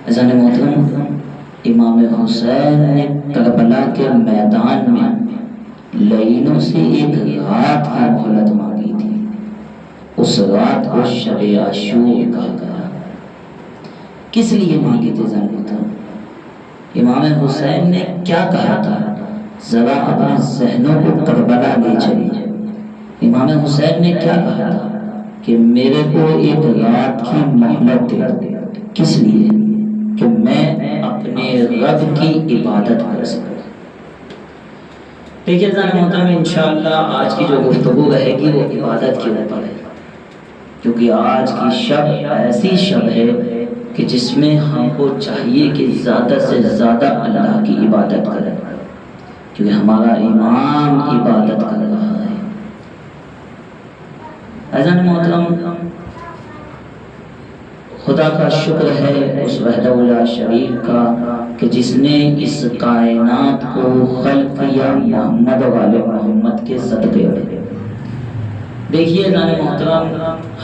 عزیزان محترم، امام حسین نے کربلا کے میدان میں لعینوں سے ایک رات کی مہلت مانگی تھی. اس رات کو شب عاشور کہا گیا. کس لیے مانگی تھی عزیزان محترم؟ امام حسین نے کیا کہا تھا؟ ذرا اپنے ذہنوں کو کربلا لے چلیے. امام حسین نے کیا کہا تھا کہ میرے کو ایک رات کی مہلت دے. کس لیے؟ کہ میں اپنے رب کی عبادت کر سکوں. دیکھیے عزیزان محترم، انشاءاللہ آج کی جو گفتگو رہے گی وہ عبادت کے اوپر ہے، کیونکہ آج کی شب ایسی شب ہے کہ جس میں ہم کو چاہیے کہ زیادہ سے زیادہ اللہ کی عبادت کریں، کیونکہ ہمارا امام عبادت کر رہا ہے. عزیزان محترم، خدا کا شکر ہے اس وحدہ لا شریک کا کہ جس نے اس کائنات کو خلق کیا محمد والے محمد کے صدقے میں. دیکھیے عزیزان محترم،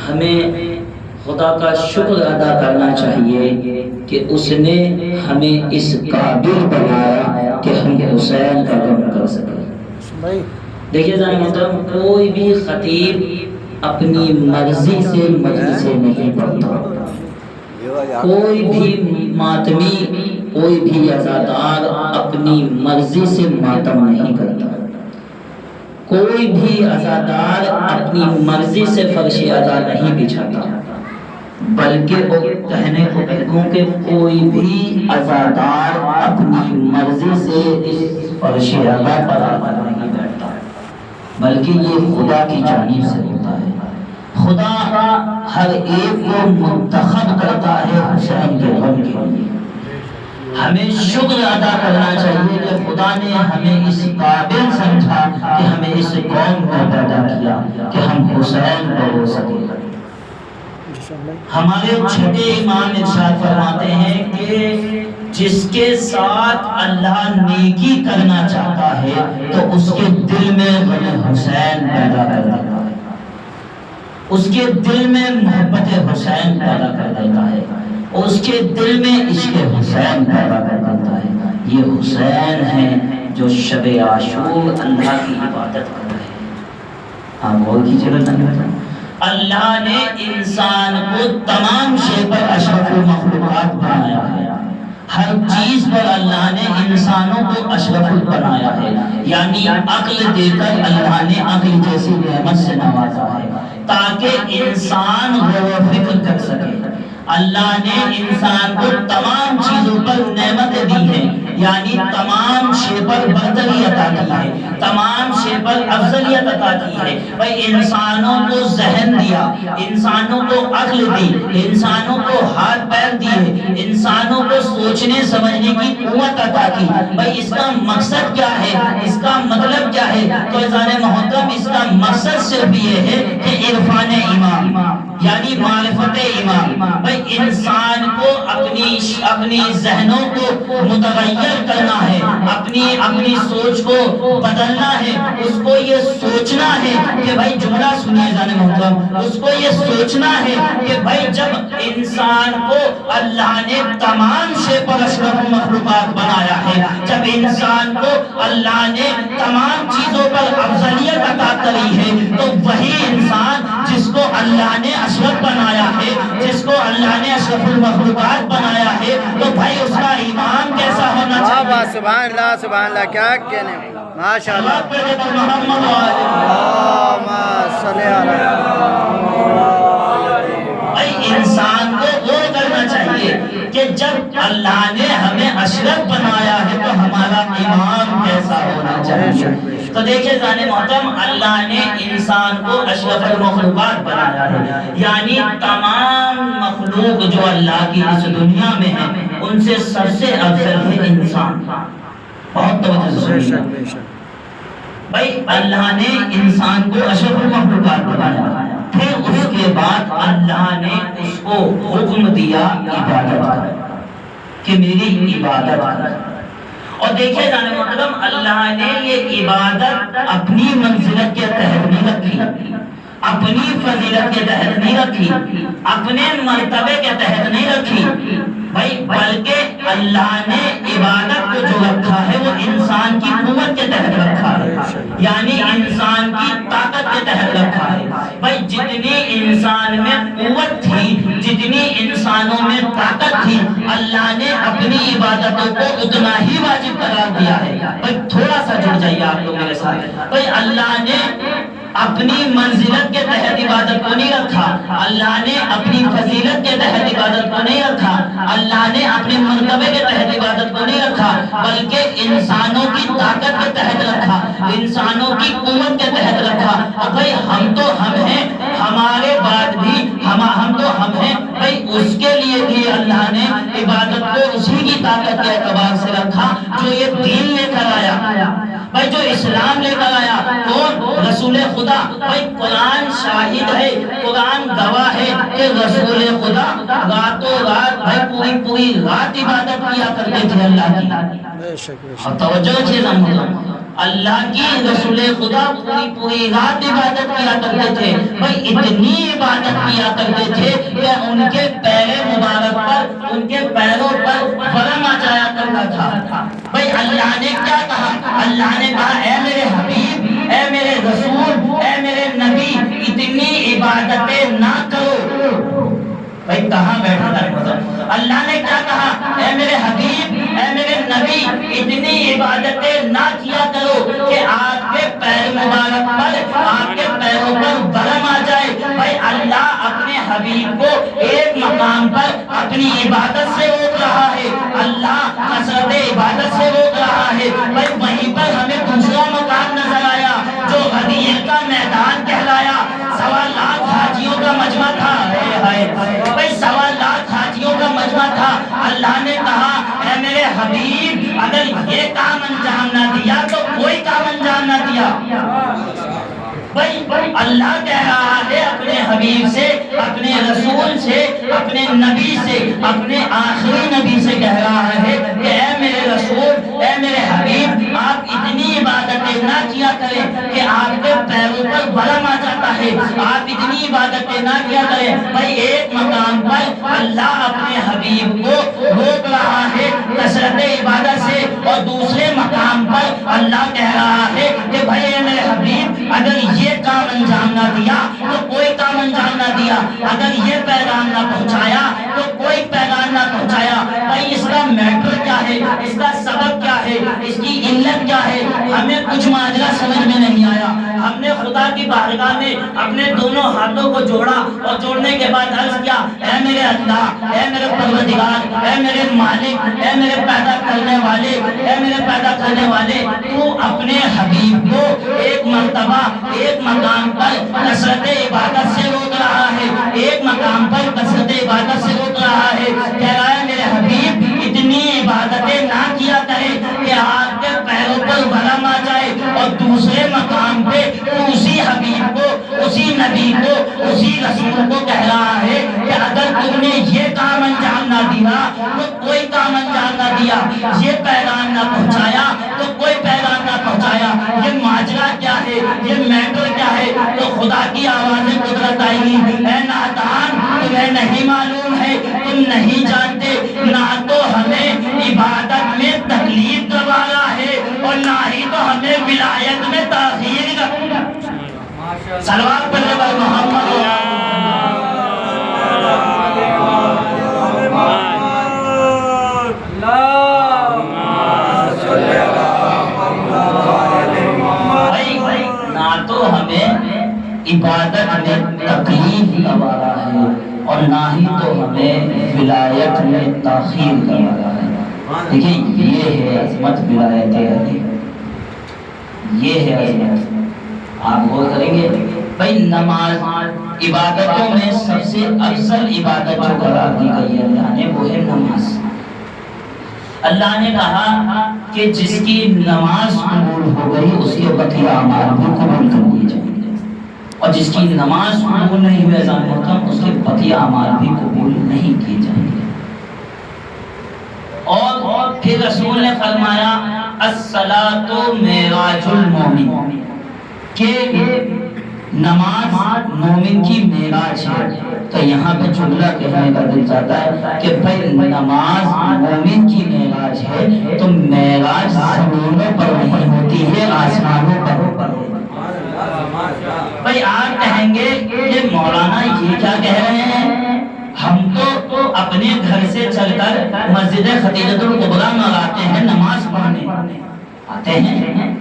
ہمیں خدا کا شکر ادا کرنا چاہیے کہ اس نے ہمیں اس قابل بنایا کہ ہم حسین کا غم کر سکیں. دیکھیے عزیزان محترم، کوئی بھی خطیب اپنی مرضی سے مجلس نہیں پڑھتا، کوئی بھی ماتمی، کوئی بھی عزادار اپنی مرضی سے ماتم نہیں کرتا، کوئی بھی عزادار اپنی مرضی سے فرش عزا نہیں بچھاتا، بلکہ وہ کہنے کو کہوں کہ کوئی بھی عزادار اپنی مرضی سے اس فرش عزا پر نہیں بیٹھتا، بلکہ یہ خدا کی جانب سے ہوتا ہے. خدا ہر ایک کو منتخب کرتا ہے حسین کے غم کے لیے. ہمیں شکر ادا کرنا چاہیے کہ خدا نے ہمیں اس قابل سمجھا کہ ہمیں اس قوم میں پیدا کیا کہ ہم حسین کو ہو سکے. ہمارے چھٹے امام ارشاد فرماتے ہیں کہ جس کے ساتھ اللہ نیکی کرنا چاہتا ہے تو اس کے دل میں غم حسین پیدا کر دیتا ہے، اس کے دل میں محبت حسین پیدا کر دیتا ہے، اس کے دل میں عشق حسین پیدا کر دیتا ہے. یہ حسین ہیں جو شب عاشور اللہ کی عبادت کر رہے ہیں. آپ غور کیجیے، اللہ نے انسان کو تمام شے پر اشرف المخلوقات بنایا ہے. ہر چیز پر اللہ نے انسانوں کو اشرف بنایا ہے، یعنی عقل دے کر اللہ نے عقل جیسی نعمت سے نوازا ہے تاکہ انسان غور و فکر کر سکے. اللہ نے انسان کو تمام چیزوں پر نعمتیں دی ہیں، یعنی تمام شے پر برتری عطا کی ہے، تمام شے پر افضلیت عطا کی ہے. بھائی انسانوں کو ذہن دیا، انسانوں کو عقل دی، انسانوں کو ہاتھ پیر دیے، انسانوں کو سوچنے سمجھنے کی قوت عطا کی. بھائی اس کا مقصد کیا ہے، اس کا مطلب کیا ہے؟ تو عزیزان محترم، اس کا مقصد صرف یہ ہے کہ عرفان امام، یعنی معرفت امام. بھائی انسان کو اپنی ذہنوں کو متغیر کرنا ہے، اپنی سوچ کو بدلنا ہے. اس کو یہ سوچنا ہے کہ بھائی جملہ سنیے عزیزان محترم، اس کو یہ سوچنا ہے کہ بھائی جب انسان کو اللہ نے تمام شے پر اشرف مخلوقات بنایا ہے، جب انسان کو اللہ نے تمام چیزوں پر افضلیت عطا کری ہے، تو وہی انسان جس کو اللہ نے اشرف بنایا ہے، جس کو اللہ نے اشرف المخلوقات بنایا ہے، تو بھائی اس کا امام کیسا ہونا چاہیے؟ سبحان اللہ سبحان اللہ، کیا کہنے، ماشاء اللہ. انسان کو وہ کرنا چاہیے کہ جب اللہ نے ہمیں اشرف بنایا ہے تو ہمارا امام کیسا ہونا چاہیے. تو دیکھیں زانے محترم، اللہ نے انسان کو اشرف المخلوقات بنایا ہے، یعنی تمام مخلوق جو اللہ کی اس دنیا میں ہے ان سے سب سے افضل ہے انسان. بہت توجہ سے سنیے بھائی، اللہ نے انسان کو اشرف المخلوقات بنایا، پھر اس کے بعد اللہ نے اس کو حکم دیا عبادت کر، کہ میری عبادت کر. اور دیکھیں جانے محترم، اللہ نے یہ عبادت اپنی منزلت کے تحت نہیں رکھی، اپنی فضیلت کے تحت نہیں رکھی، اپنے مرتبے کے تحت نہیں رکھی بھائی، بلکہ بھائی جتنی انسان میں قوت تھی، جتنی انسانوں میں طاقت تھی، اللہ نے اپنی عبادتوں کو اتنا ہی واجب قرار دیا ہے۔ بھائی تھوڑا سا جڑ جائیے آپ لوگ میرے ساتھ۔ بھائی اللہ نے اپنی منزلت کے تحت عبادت کو نہیں رکھا، اللہ نے اپنی فضیلت کے تحت عبادت کو نہیں رکھا، اللہ نے اپنے مرتبے کے تحت عبادت کو نہیں رکھا، بلکہ انسانوں کی طاقت کے تحت رکھا، انسانوں کی قوت کے تحت رکھا۔ اور بھائی ہم تو ہم ہیں، ہمارے بعد بھی ہم تو ہم ہیں، بھائی اس کے لیے بھی اللہ نے عبادت کو اسی کی طاقت کے اعتبار سے رکھا جو یہ دین لے کر آیا، بھائی جو اسلام لے کر آیا، کون؟ رسول خدا۔ بھائی قرآن شاہد ہے، قرآن گواہ ہے کہ رسول خدا راتوں رات بھائی پوری رات عبادت کیا کرتے تھے اللہ کی۔ اور توجہ چیز اللہ کی رسول خدا پوری رات عبادت کیا کرتے تھے، بھائی اتنی عبادت کیا کرتے تھے کہ ان کے پیر مبارک پر، ان کے پیروں پر ورم آ جایا کرتا تھا۔ بھائی اللہ نے کیا کہا؟ اللہ نے کہا اے میرے حبیب، اے میرے رسول، اے میرے نبی، اتنی عبادتیں نہ کرو۔ بھائی کہاں بیٹھا تھا؟ اللہ نے کیا کہا؟ اے میرے حبیب، اے میرے نبی، اتنی عبادتیں نہ کیا کرو کہ آپ کے پیر مبارک پر، آپ کے پیروں پر برم آ جائے۔ بھائی اللہ اپنے حبیب کو ایک مقام پر اپنی عبادت سے روک رہا ہے، اللہ کثرت عبادت سے روک رہا ہے۔ بھائی وہیں پر ہمیں دوسرا مقام نظر آیا جو غدیر کا میدان کہلایا، 1.25 لاکھ حاجیوں کا مجمع تھا۔ بھائی 1.25 لاکھ حاجیوں کا مجمع تھا۔ اللہ نے کہا اے میرے حبیب، اگر یہ کام انجام نہ دیا تو کوئی کام انجام نہ دیا۔ بھائی اللہ کہہ رہا ہے اپنے حبیب سے، اپنے رسول سے، اپنے نبی سے، اپنے آخری نبی سے کہہ رہا ہے کہ اے میرے رسول، اے میرے حبیب، آپ اتنی عبادتیں نہ کیا کریں کہ آپ کے پیروں پر ورم آ جاتا ہے، آپ اتنی عبادتیں نہ کیا کریں۔ بھائی ایک مقام پر اللہ اپنے حبیب کو روک رہا ہے کثرت عبادت سے، اور دوسرے مقام پر اللہ کہہ رہا ہے کہ بھائی اے میرے حبیب، اگر یہ کام انجام نہ دیا تو کوئی کام انجام نہ دیا، اگر یہ پیغام نہ پہنچایا تو کوئی پیغام نہ پہنچایا۔ بھائی اس کا میٹر کیا ہے، اس کا سبب کیا ہے، اس کی علت کیا ہے، ہمیں کچھ ماجرا سمجھ میں نہیں آیا۔ ہم نے خدا کی بارگاہ میں اپنے دونوں ہاتھوں کو جوڑا، اور جوڑنے کے بعد عرض کیا اے میرے اللہ، اے میرے پروردگار، اے میرے مالک، اے میرے پیدا کرنے والے، اے میرے پیدا کرنے والے، تو اپنے حبیب کو ایک مرتبہ ایک مقام پر کثرت عبادت سے روک رہا ہے، ایک مقام پر کثرت عبادت سے روک رہا ہے، کہہ رہا ہے میرے حبیب اتنی عبادتیں نہ کیا کرے کہ آپ کے پیروں پر ورم آ جائے، اور دوسرے مقام پہ اسی حبیب کو، اسی نبی کو، اسی رسول کو کہہ رہا ہے کہ اگر تم نے یہ کام انجام نہ دیا تو کوئی کام انجام نہ دیا، یہ پیغام نہ پہنچایا تو کوئی پیغام نہ پہنچایا۔ یہ ماجرا کیا ہے، یہ میٹر کیا ہے؟ تو خدا کی آواز قدرت آئی گی، اے نادان تمہیں نہیں معلوم ہے، تم نہیں جانتے، نہ تو ہمیں عبادت میں تکلیف کروا رہا ہے اور نہ ہی تو ہمیں ولایت میں تاخیر کا صلوات پڑھنے والے محمد عبادت میں تکلیف کروا رہا ہے اور نہ ہی تو ہمیں ولایت میں تاخیر کروا رہا ہے۔ دیکھیں یہ ہے عظمت ولایت علی، یہ ہے عظمت۔ آپ غور کریں گے بھائی نماز عبادتوں میں سب سے افضل عبادت جو قرار دی گئی ہے اللہ نے، وہ ہے نماز۔ اللہ نے کہا کہ جس کی نماز قبول ہو گئی اس کے بقیہ اعمال بھی قبول کر دیے جائیں گے، اور جس کی نماز قبول نہیں ہوئے اذان محترم اس کے بقیہ اعمال بھی قبول نہیں کیے جائیں گے۔ اور پھر رسول نے فرمایا الصلاۃ معراج المومن، کہ نماز مومن کی معراج ہے۔ تو یہاں پہ جملہ کہنے کا دل چاہتا ہے کہ بھائی نماز مومن کی معراج ہے تو معراج زمینوں پر نہیں ہوتی ہے، آسمانوں پر۔ بھائی آپ کہیں گے کہ مولانا یہ کیا کہہ رہے ہیں، ہم تو اپنے گھر سے چل کر مسجد خدیجۃ الکبریٰ میں آتے ہیں نماز پڑھنے، آتے ہیں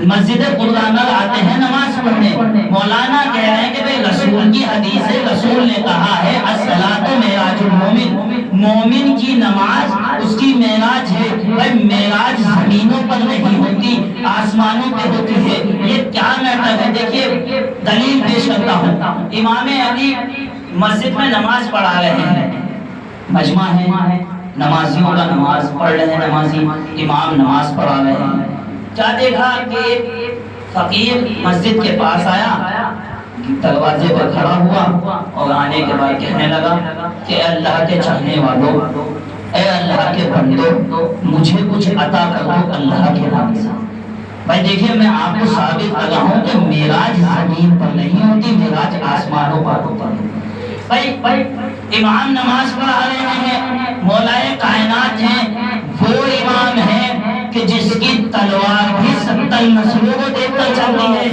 مسجد قرآن آتے ہیں نماز پڑھنے۔ مولانا کہہ رہے ہیں کہ بھئی رسول کی حدیث ہے، رسول نے کہا ہے الصلاۃ معراج المومن، مومن کی نماز اس کی معراج ہے۔ بھئی معراج زمینوں پر نہیں ہوتی، آسمانوں پہ ہوتی ہے۔ یہ کیا میٹر ہے؟ دیکھیے دلیل پیش کرتا ہوں۔ امام علی مسجد میں نماز پڑھا رہے ہیں، مجمع ہے، نمازیوں کا نماز پڑھ رہے ہیں، نمازی امام نماز پڑھا رہے ہیں۔ کیا دیکھا کہ ایک فقیر مسجد کے پاس آیا، دروازے پر کھڑا ہوا اور آنے کے بعد کہنے لگا کہ اے اللہ کے چاہنے والوں، اے اللہ کے بندوں، مجھے کچھ عطا کر دو اللہ کے نام سے۔ بھائی دیکھیں میں آپ کو ثابت کر رہا ہوں کہ معراج زمین پر نہیں ہوتی، معراج آسمانوں پر ہوتا ہے۔ بھائی امام نماز پڑھا رہے ہیں، مولائے کائنات ہیں، وہ امام ہیں کہ جس کی تلوار بھی 70 نسلوں کو دیکھ کر چلتی ہے۔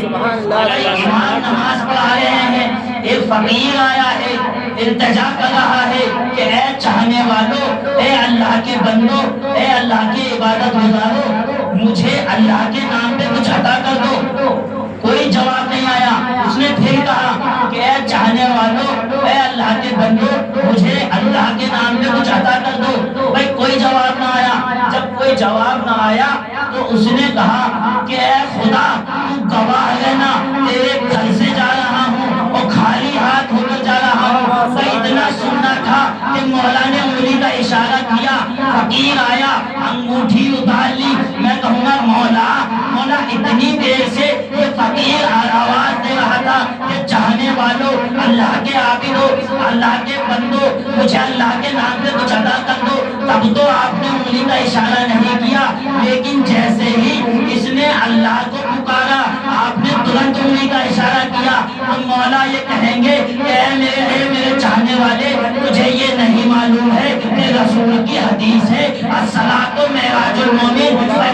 امام نماز پڑھا رہے ہیں، ایک فقیر آیا ہے، التجا کر رہا ہے کہ اے چاہنے والوں، اے اللہ کے بندوں، اے اللہ کی عبادت گزارو، مجھے اللہ کے نام پہ کچھ عطا کر دو۔ کوئی جواب نہیں آیا۔ اس نے پھر کہا کہ اے چاہنے والوں، اے اللہ کے بندوں، مجھے اللہ کے نام پہ کچھ عطا کر دو۔ بھائی کوئی جواب نہ آیا۔ جب کوئی جواب نہ آیا تو اس نے کہا کہ اے خدا تو گواہ رہنا، تیرے گھر سے جا رہا ہوں اور خالی ہاتھ ہو کر جا رہا ہوں۔ بھائی اتنا سننا تھا کہ مولا نے انگلی کا اشارہ کیا، فقیر آیا، انگوٹھی اتار لی۔ میں کہوں گا مولا اتنی دیر سے یہ فقیر آواز دے رہا تھا کہ چاہنے والوں، اللہ کے عابدوں، اللہ کے بندوں، مجھے اللہ کے نام پہ کچھ عطا کر دو، تب تو آپ نے انگلی کا اشارہ نہیں کیا، لیکن جیسے ہی اس نے اللہ کو پکارا آپ نے ترنت انگلی کا اشارہ کیا۔ تو مولا یہ کہیں گے کہ اے میرے چاہنے والے، تجھے یہ نہیں معلوم ہے کہ رسول کی حدیث ہے الصلاۃ معراج المومن، بھائی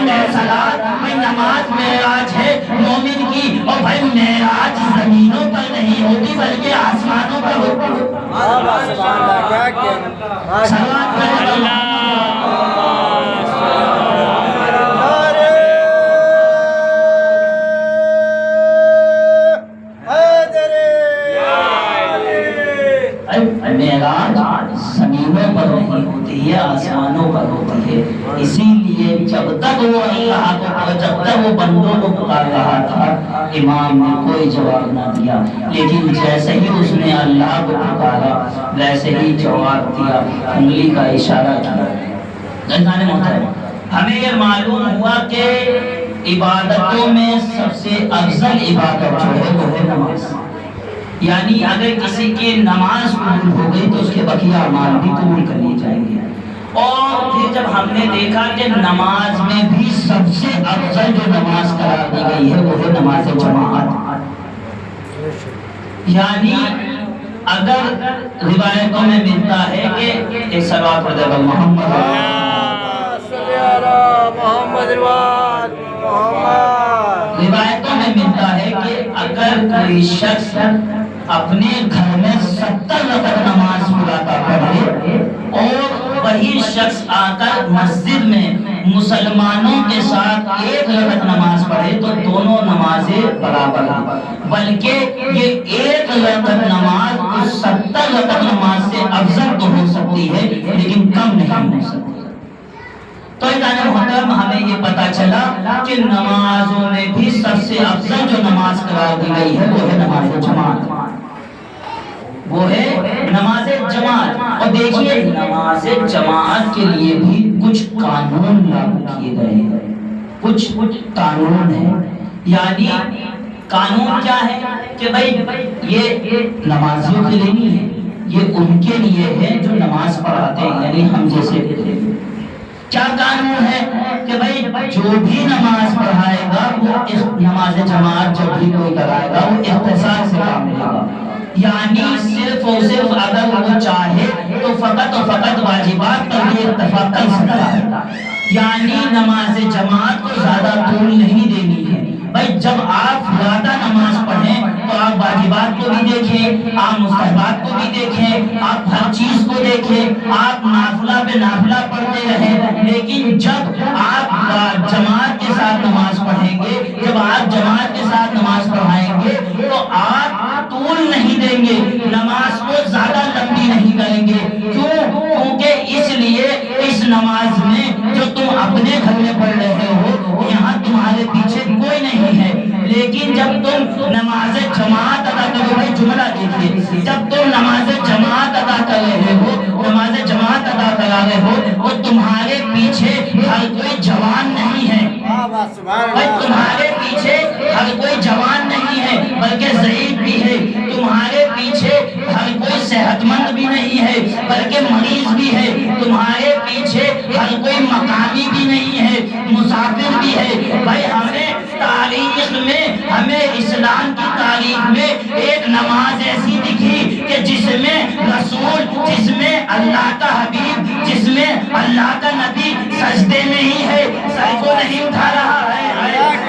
نماز معراج ہے مومن کی، اور بھائی معراج زمینوں پر نہیں ہوتی بلکہ آسمانوں پر ہوتی ہے۔ معراج زمینوں پر نہیں ہوتی ہے، آسمانوں پر ہوتی ہے۔ اسی لیے جب تک وہ اللہ کو، جب تک وہ بندوں کو پکار رہا تھا، امام نے کوئی جواب نہ دیا، لیکن جیسے ہی اس نے اللہ کو پکارا ویسے ہی جواب دیا، انگلی کا اشارہ کیا۔ ہمیں یہ معلوم ہوا کہ عبادتوں میں سب سے افضل عبادت جو ہے وہ ہے نماز۔ یعنی اگر کسی کی نماز قبول ہو گئی تو اس کے بقیہ اعمال بھی قبول کر لیے جائیں گے۔ اور پھر جب ہم نے دیکھا کہ نماز میں بھی سب سے افضل جو نماز قرار دی گئی ہے وہ ہے نماز جماعت۔ یعنی اگر روایتوں میں ملتا ہے کہ ایک صلوات پڑھ دے محمد روایتوں میں ملتا ہے کہ اگر کوئی شخص اپنے گھر میں 70 رکعت نماز پڑھاتا پڑھے اور وہی شخص آ کر مسجد میں مسلمانوں کے ساتھ 1 رکعت نماز پڑھے تو دونوں نمازیں برابر ہیں، بلکہ یہ 1 رکعت نماز اس 70 رکعت نماز سے افضل تو ہو سکتی ہے لیکن کم نہیں ہو سکتی۔ تو محترم ہمیں یہ پتا چلا کہ نمازوں میں بھی سب سے افضل جو نماز قرار دی گئی ہے وہ ہے نماز جماعت، وہ ہے نماز جماعت۔ اور دیکھیے نماز جماعت کے لیے بھی کچھ قانون لاگو کیے گئے ہیں، کچھ قانون ہیں۔ یعنی قانون کیا ہے کہ بھائی یہ نمازیوں کے لیے نہیں ہے، یہ ان کے لیے ہے جو نماز پڑھاتے ہیں، یعنی ہم جیسے۔ کیا قانون ہے کہ بھائی جو بھی نماز پڑھائے گا وہ نماز جماعت جب بھی کوئی کرائے گا وہ اختصار سے کام لے گا، یعنی صرف اور صرف اگر وہ چاہے تو فقط اور فقط واجبات پر بھی اکتفا کر سکتا ہے، یعنی نماز جماعت کو زیادہ طول نہیں دینی ہے، بھائی جب آپ فرادا نماز پڑھیں تو آپ واجبات کو بھی دیکھیں، آپ مستحبات کو بھی دیکھیں، آپ ہر چیز کو دیکھیں، آپ نافلہ پہ نافلہ پڑھتے رہیں، لیکن جب آپ جماعت کے ساتھ نماز پڑھیں گے، جب آپ جماعت کے ساتھ نماز پڑھائیں گے تو آپ طول نہیں دیں گے، نماز کو زیادہ لمبی نہیں کریں گے۔ کیوں؟ کیونکہ اس لیے اس نماز میں جو تم اپنے گھر میں پڑھ رہے ہو یہاں تمہارے پیچھے کوئی نہیں ہے، لیکن جب تم نماز جماعت ادا کرو، بھائی جملہ دیکھیے، جب تم نماز جماعت ادا کر رہے ہو، نماز جماعت ادا کرا رہے ہو، وہ تمہارے پیچھے ہر کوئی جوان نہیں ہے، بھائی تمہارے پیچھے ہر کوئی جوان نہیں ہے بلکہ ضعیف بھی ہے، تمہارے پیچھے ہر کوئی صحت مند بھی نہیں ہے بلکہ مریض بھی ہے، تمہارے پیچھے ہر کوئی مقامی بھی نہیں ہے، مسافر بھی ہے۔ بھائی ہمیں تاریخ میں، ہمیں اسلام کی تاریخ میں ایک نماز ایسی دکھی کہ جس میں رسول، جس میں اللہ کا حبیب، جس میں اللہ کا نبی سجدے میں ہی ہے، سر کو نہیں اٹھا رہا ہے،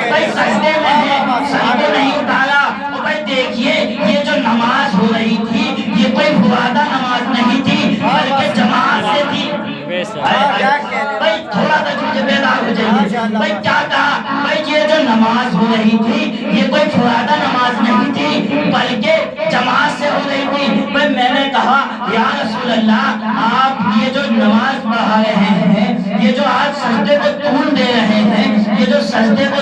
بھائی سجدے میں ہے، سر کو نہیں اٹھا رہا۔ اور بھائی دیکھیے یہ جو نماز ہو رہی تھی یہ کوئی فرادہ نماز نہیں تھی بلکہ جماعت سے تھی۔ بھائی تھوڑا سا مجھے بیدار ہو جائیے، بھائی کیا کہا؟ بھائی یہ جو نماز ہو رہی تھی یہ کوئی فرادہ نماز نہیں تھی بلکہ جماعت سے ہو رہی تھی۔ بھائی میں نے کہا یا رسول اللہ آپ یہ جو نماز پڑھا رہے ہیں، یہ جو آپ سجدے کو طول دے رہے ہیں، یہ جو سجدے کو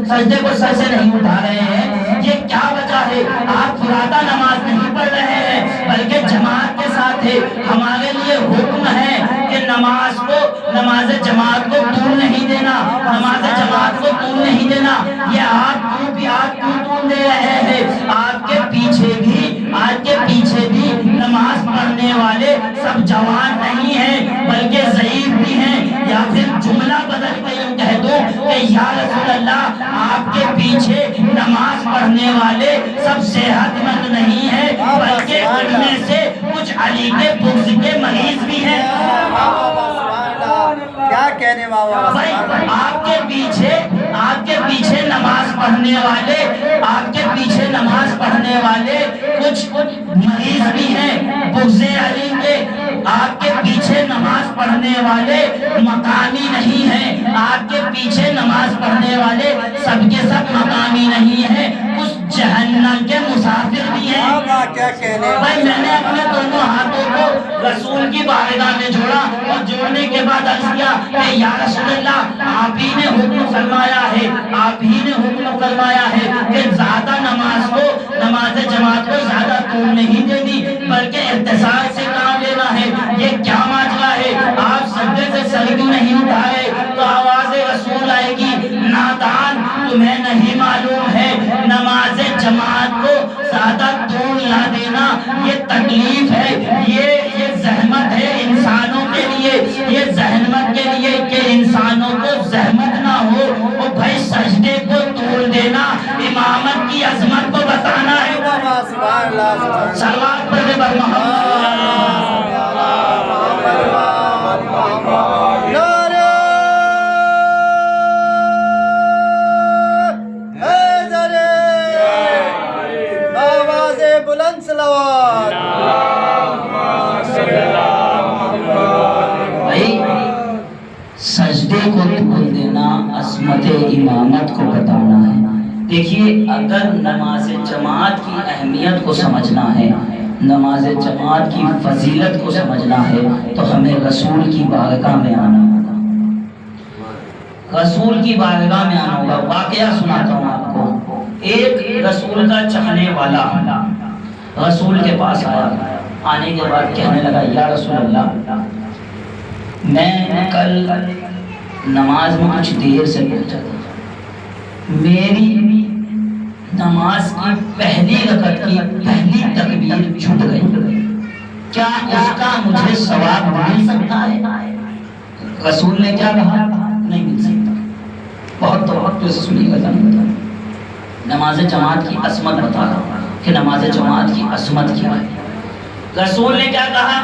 سجدے کو سر سے نہیں اٹھا رہے ہیں، یہ کیا وجہ ہے؟ آپ فرادہ نماز نہیں پڑھ رہے ہیں بلکہ جماعت کے ساتھ ہے۔ ہمارے لیے حکم ہے کہ نماز جماعت کو طول نہیں دینا، نماز جماعت کو طول نہیں دینا۔ یہ آپ کیوں طول دے رہے ہیں؟ آپ کے پیچھے بھی نماز پڑھنے والے سب جوان نہیں ہیں بلکہ ضعیف بھی ہیں۔ یا پھر جملہ بدل کے یوں کہہ دو کہ یا رسول اللہ آپ کے پیچھے نماز پڑھنے والے سب صحت مند نہیں ہیں بلکہ ان میں سے کچھ علی کے بغض کے مریض بھی ہیں۔ کیا کہنے بابا؟ بھائی آپ کے پیچھے نماز پڑھنے والے، آپ کے پیچھے نماز پڑھنے والے کچھ مریض بھی ہیں بغض علی کے، آپ کے پیچھے نماز پڑھنے والے مقامی نہیں ہیں، آپ کے پیچھے نماز پڑھنے والے سب کے سب مقامی نہیں ہیں، کچھ جہنم کے مسافر بھی ہیں۔ بھائی میں نے اپنے دونوں ہاتھوں کو رسول کی بارگاہ میں جوڑا اور جوڑنے کے بعد عرض کیا کہ یا رسول اللہ آپ ہی نے حکم فرمایا ہے، آپ ہی نے حکم فرمایا ہے کہ زیادہ نماز جماعت کو زیادہ طول نہیں دینی بلکہ اختصار سے کام لینا ہے۔ یہ کیا ماجرا ہے؟ آپ سجدے سے سر کیوں نہیں اٹھائے؟ تو آواز رسول آئے گی، نادان تمہیں نہیں معلوم ہے نماز جماعت کو زیادہ طول نہ دینا یہ تکلیف ہے، یہ زحمت ہے انسانوں کے لیے، یہ زحمت کے لیے کہ انسانوں کو زحمت نہ ہو۔ اور بھائی سجدے کو طول دینا امامت کی عظمت کو بتانا ہے۔ صلوات پڑھے بر محمد۔ بلند صلوات۔ سجدے کو طول دینا عظمت امامت کو بتانا ہے۔ دیکھیے اگر نماز جماعت کی اہمیت کو سمجھنا ہے، نماز جماعت کی فضیلت کو سمجھنا ہے تو ہمیں رسول کی بارگاہ میں آنا ہوگا، رسول کی بارگاہ میں آنا ہوگا۔ واقعہ سناتا ہوں آپ کو۔ ایک رسول کا چاہنے والا رسول کے پاس آیا، آنے کے بعد کہنے لگا یا رسول اللہ میں کل نماز میں کچھ دیر سے پہنچا تھا، میری نماز کی پہلی رکعت کی پہلی تکبیر چھوٹ گئی، کیا اس کا مجھے ثواب مل سکتا ہے؟ رسول نے کیا کہا؟ نہیں مل سکتا۔ بہت توقع سے سنیے گا، نماز جماعت کی عظمت بتا رہا ہوں کہ نماز جماعت کی عظمت کیا ہے۔ رسول نے کیا کہا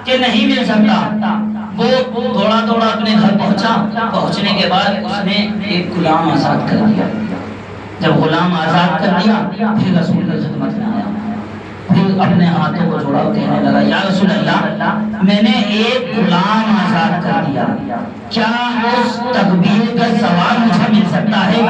کہ نہیں مل سکتا، وہ دوڑا اپنے گھر پہنچا. پہنچنے کے بعد اس نے ایک غلام آزاد کر دیا. جب غلام آزاد کر دیا پھر رسول کی خدمت میں آیا. پھر اپنے ہاتھوں کو جوڑا کہنے لگا یا رسول اللہ میں نے ایک غلام آزاد کر دیا, کیا اس تکبیر کا ثواب مجھے مل سکتا ہے؟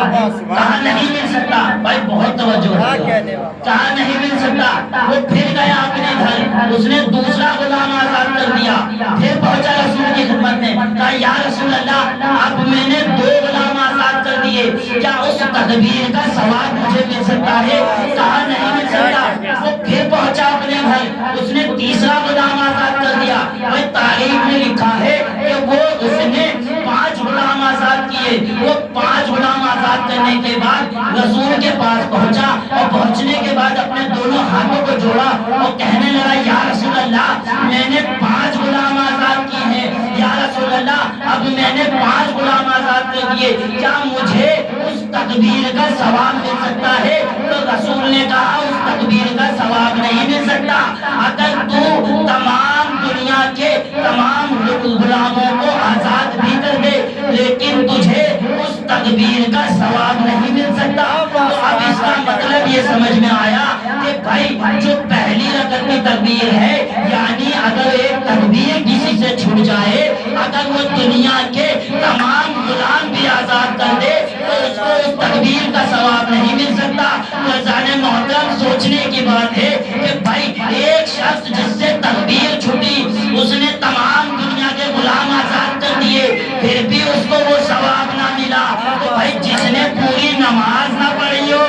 کہا نہیں مل سکتا. بھائی بہت توجہ ہے. کہا نہیں مل سکتا. وہ پھر گیا اپنے گھر, اس نے دوسرا غلام آزاد کر دیا. پھر پہنچا رسول کی خدمت میں, کہا یا رسول اللہ اب میں نے 2 غلام آزاد کر دیے, کیا اس تکبیر کا ثواب مجھے مل سکتا ہے؟ کہا نہیں مل سکتا. وہ پھر پہنچا اپنے گھر, اس نے تیسرا غلام آزاد کر دیا. بھائی تاریخ میں لکھا ہے کہ وہ اس نے 5 غلام آزاد کیے. وہ 5 غلام آزاد کرنے کے بعد رسول کے پاس پہنچا, اور پہنچنے کے بعد اپنے دونوں ہاتھوں کو جوڑا اور کہنے لگا یا رسول اللہ میں نے 5 غلام آزاد کیے ہیں. یا رسول اللہ اب میں نے 5 غلام آزاد کر دیے, کیا مجھے اس تکبیر کا ثواب مل سکتا ہے؟ تو رسول نے کہا اس تکبیر کا ثواب نہیں مل سکتا. اگر تو تمام دنیا کے تمام غلاموں کو آزاد بھی کر دے لیکن تجھے اس تکبیر کا ثواب نہیں مل سکتا. تو اب اس کا مطلب یہ سمجھ میں آیا کہ بھائی جو پہلی رکعت کی تکبیر ہے, یعنی اگر ایک تکبیر کسی سے چھوٹ جائے, اگر وہ دنیا کے تمام غلام بھی آزاد کر دے تو اس کو اس تکبیر کا ثواب نہیں مل سکتا. تو جانے محترم سوچنے کی بات ہے کہ بھائی ایک شخص جس سے تکبیر چھٹی اس نے تمام دنیا کے غلام آزاد کر دیے پھر بھی اس کو وہ ثواب نہ ملا. تو بھائی جس نے پوری نماز نہ پڑھی ہو,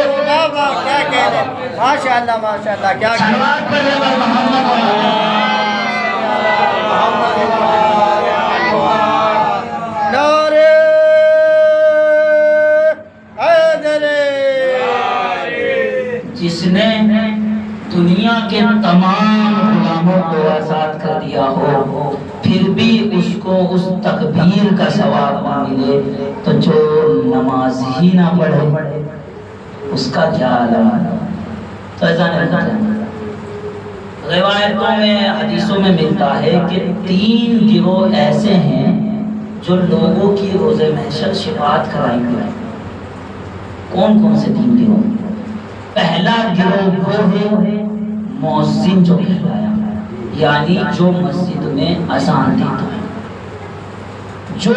کیا کہہ رہے ہیں, ماشاءاللہ ماشاءاللہ, کیا کہہ رہے ہیں. پڑھے گا محمد جس نے دنیا کے تمام غلاموں کو آزاد کر دیا ہو پھر بھی اس کو اس تکبیر کا ثواب نہ ملے, تو جو نماز ہی نہ پڑھے اس کا کیا عالم ہے. تو ایسا نہیں. روایتوں میں حدیثوں میں ملتا ہے کہ 3 گروہ ایسے ہیں جو لوگوں کی روز محشر شفاعت کرائیں گے. کون کون سے 3 گروہ؟ پہلا گروہ وہ ہے مؤذن جو کہلایا, یعنی جو مسجد میں اذان دیتا ہے. جو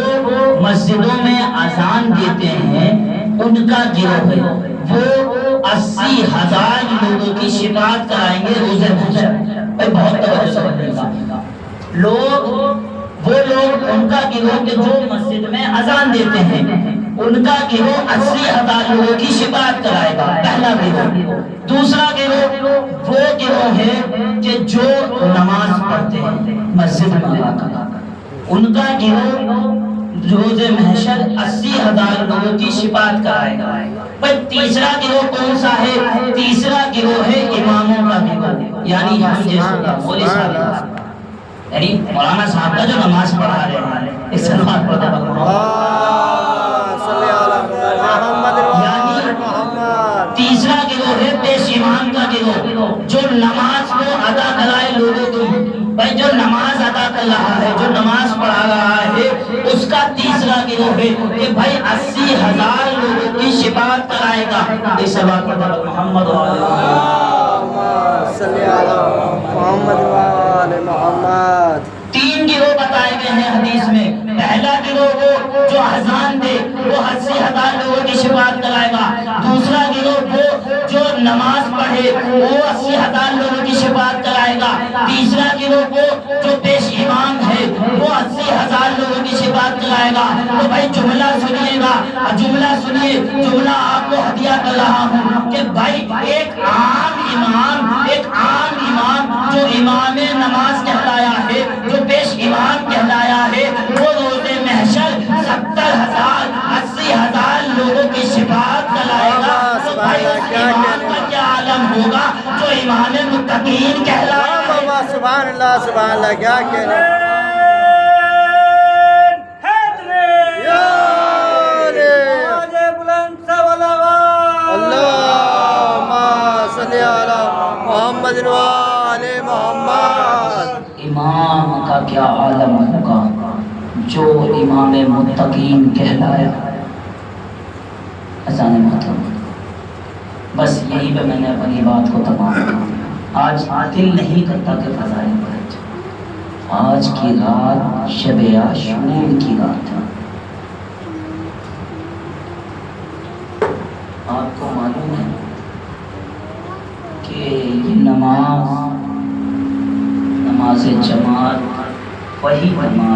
مسجدوں میں اذان دیتے ہیں ان کا گروہ ہے, وہ 80,000 لوگوں کی شفاعت کرائیں گے روز محشر. بہت توجہ سمجھنے کا. وہ لوگ ان کا گروہ کہ جو مسجد میں اذان دیتے ہیں ان کا گروہ 80,000 لوگوں کی شفاعت کرائے گا. پہلا گروہ. دوسرا گروہ وہ گروہ ہے کہ جو نماز پڑھتے ہیں مسجد میں آ کر, ان کا گروہ روز محشر 80,000 لوگوں کی شفاعت کرائے گا. پر تیسرا گروہ کون سا ہے؟ تیسرا گروہ ہے اماموں کا گروہ, یعنی ہم جیسے مولوی صاحب, یعنی مولانا صاحب کا جو نماز پڑھا رہے ہیں اس نماز پڑھتے تیسرا گروہ ہے پیش امام کا گروہ, جو نماز کو ادا کرائے لوگوں کو. بھائی جو نماز ادا کر رہا ہے, جو نماز پڑھا رہا ہے, اس کا تیسرا گروہ ہے کہ بھائی 80,000 لوگوں کی شفاعت کرائے گا. اس سے بات کرتا محمد محمد. 3 گروہ بتائے گئے ہیں حدیث میں. پہلا گروہ وہ جو اذان دے وہ 80,000 لوگوں کی شفاعت کرائے گا. دوسرا گروہ وہ جو نماز پڑھے وہ 80,000 لوگوں کی شفاعت کرائے گا. تیسرا گروہ وہ جو پیش امام ہے وہ 80,000 لوگوں کی شفاعت کرائے گا. تو بھائی جملہ سنیے گا, جملہ سنیے, جملہ آپ کو ہدیہ کر رہا ہوں کہ بھائی ایک عام امام جو امام نماز کہلایا ہے, جو پیش امام کہلایا ہے, وہ روز محشر 70,000 80,000 لوگوں کی شفاعت کرائے گا. تو بھائی اس امام کا کیا عالم ہوگا جو امام متقین کہلایا ہے. سبحان اللہ سبحان اللہ, کیا کہہ رہے ہیں. محمد امام کا کیا عالم ہوگا جو امام متقین کہلایا۔ اذان محترم، بس یہی پہ میں نے اپنی بات کو تمام کیا۔ آج دل نہیں کرتا کہ فضائل پڑھے جائے۔ آج کی رات شب عاشور کی رات ہے۔ آپ کو معلوم ہے کہ یہ نماز جماعت وہی نماز